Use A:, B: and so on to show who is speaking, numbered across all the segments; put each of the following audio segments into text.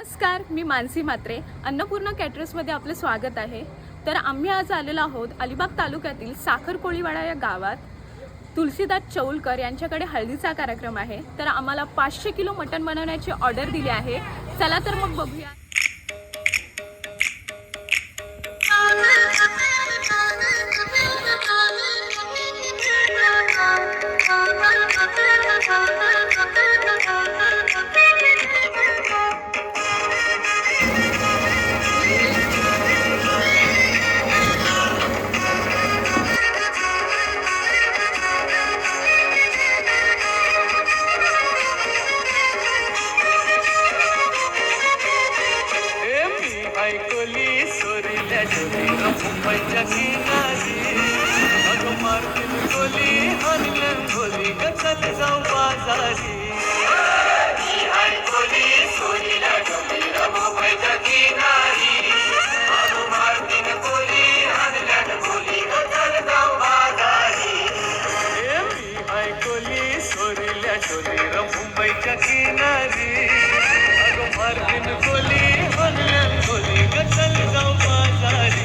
A: नमस्कार, मी मानसी म्हात्रे. अन्नपूर्णा कॅटरर्समध्ये आपलं स्वागत आहे. तर आम्ही आज आलेलो आहोत अलिबाग तालुक्यातील साखर कोळीवाडा या गावात. तुलसीदास चौलकर यांच्याकडे हळदीचा कार्यक्रम आहे. तर आम्हाला 500 किलो मटण बनवण्याची ऑर्डर दिली आहे. चला तर मग बघूया.
B: मुंबईच्या किनारी अगं मार्केट गोली हरल्या गोली गचल जाऊ बाजारी गोली सोनीला डोलीला मुंबईच्या किनारी अगं मार्केट गोली हरल्या गोली गचल जाऊ बाजारी मी हाय गोली सोरील्या डोलीला मुंबईच्या किनारी अगं मार्केट गोली हरल्या गोली गचल जाऊ बाजारी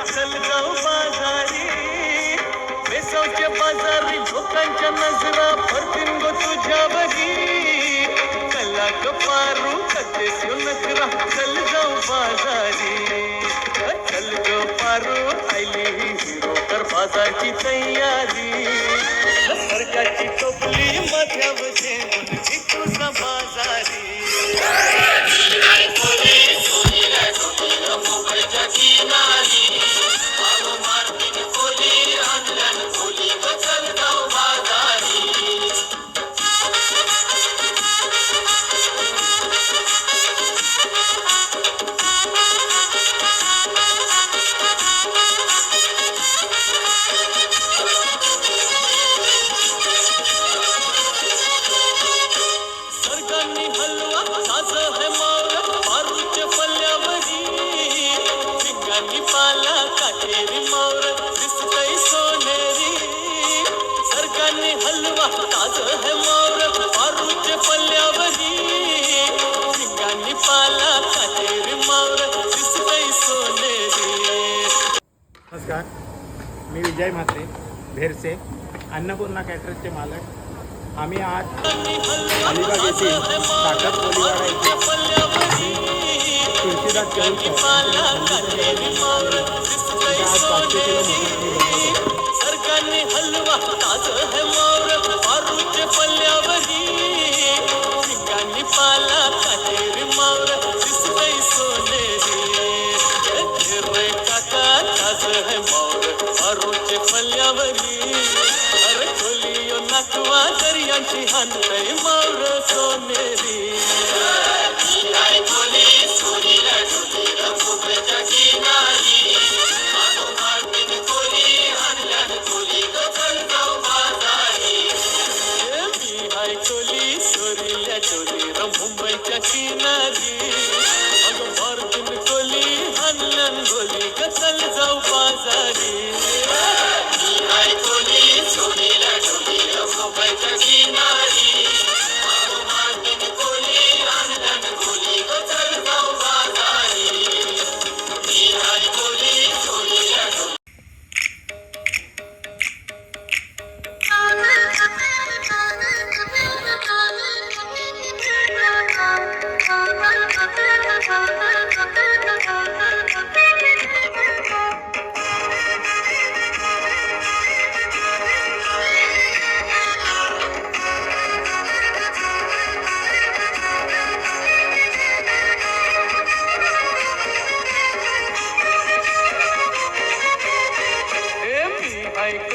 B: चल जाऊ बाजारी बेसावच्या बाजारी लोकांच्या नजरा फरतीन गो तुझ्या बगी कला कपारू कतेस नकरा चल जाऊ बाजारी चल गो पारू आयली हिरो कर बाजारची तयारी सरकारची टोपली मध्या बसे तुझा बाजारी हलवा ताज है मोर पारूचे पल्ल्यावरी सिंगांनी पाला काटेरी मोर दिसतई सोनेरी.
C: नमस्कार, मी विजय म्हात्रे भेरसे, अन्नपूर्णा कॅटरर्सचे मालक. आम्ही आज अलिबाग येथील साखर कोळीवाडा येथे तुलसीदास चौलकर आज 500 किलो मटण
B: सरकारने हलवा ताज है मोर पारूचे पल्ल्यावरी सिंगांनी पाला काटेरी मोर दिसतई सोनेरी रे काका ताज है मोर पारूचे पल्ल्यावरी अरे खोलियो नाकवा दर्यांची हानतई मोर सोनेरी मुंबईच्या किनारी अगं मार्किन कोली हनलन गोली गचल जाऊ बाजारी कोली सोनीला डोलीला मुंबईच्या किनारी अगं मार्किन कोली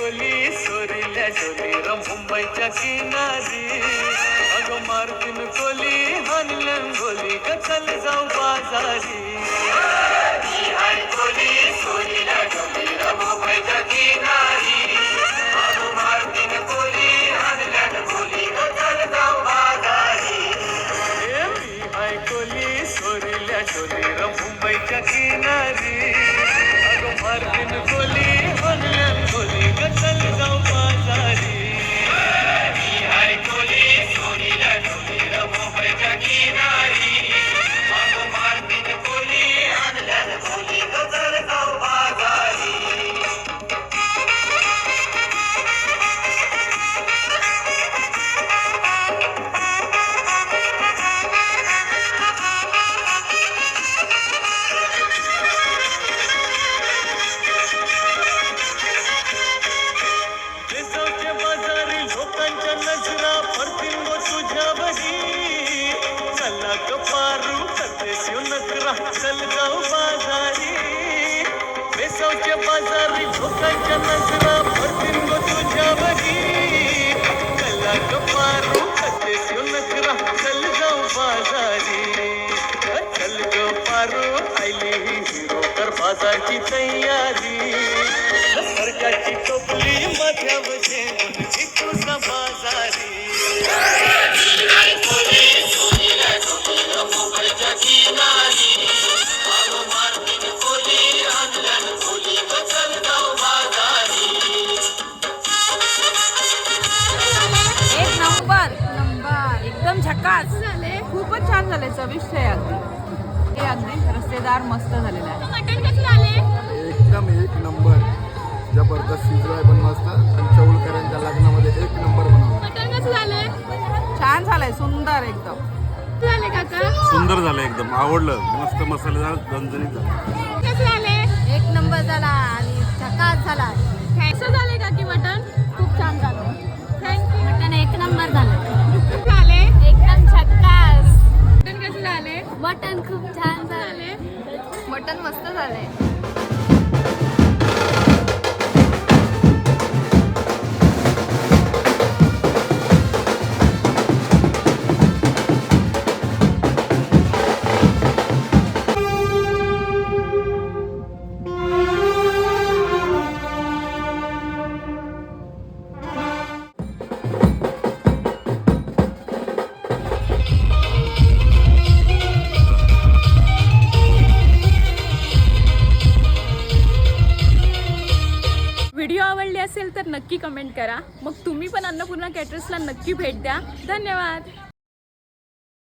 B: कोली सोरील्या डोली र मुंबईच्या किनारी अगं मारतीन कोली हानल्यान गोली ग चल जाऊ बाजारी मी हाय कोली सोरील्या डोली र मुंबईच्या किनारी अगं मारतीन कोली हानल्यान गोली ग चल जाऊ बाजारी मी हाय कोली सोरील्या डोली र मुंबईच्या किनारी अगं मारतीन कोली हानल्यान गोली ग चल जाऊ बाजारी मी हाय कोली सोरील्या डोली र मुंबईच्या किनारी अगं मारतीन कोली हानल्यान गोली ग चल जाऊ बाजारी बेसावच्या बाजारी लोकांच्या नजरा पडतील व तुझ्यावरी चला ग पारू कधीच येऊ नकरा चल जाऊ बाजारी बेसावच्या बाजारी लोकांच्या नजरा पडतील व तुझ्यावरी चला ग पारू कधीच येऊ नकरा चल जाऊ बाजारी चल ग पारू आयली ही हिरो कर बाजारची तयारी सरकारची टोपली मध्यावर ठेवून तुझा बाजारी
D: एक नंबर एकदम झकास झाले. खूपच छान झाले. चविष्ट आहे अगदी. हे अगदी रस्तेदार मस्त झालेलं आहे.
A: मटण कसं झाले?
E: एकदम एक नंबर जबरदस्त शिजवाय पण मस्त आणि चौलकरांच्या लग्नामध्ये एक नंबर बनवलं.
A: मटण कसं झाले?
D: छान झालंय. सुंदर एकदम.
A: कसं झाले काका?
F: सुंदर झालं एकदम आवडलं मस्त मसालेदार झणझणीत झालं
A: कसं झाले?
G: एक नंबर झाला आणि झकास झाला.
A: कसं झाले काकी मटण?
G: खूप छान झालं.
A: थँक्यू.
G: मटण एक नंबर झालं.
A: झाले?
G: एकदम झकास.
A: मटण कसं झाले?
G: मटण खूप छान झालं.
A: झाले?
G: मटण मस्त झालंय.
A: व्हिडिओ आवडली असेल तर नक्की कमेंट करा. मग तुम्ही पण अन्नपूर्णा कॅटरर्सला नक्की भेट द्या. धन्यवाद.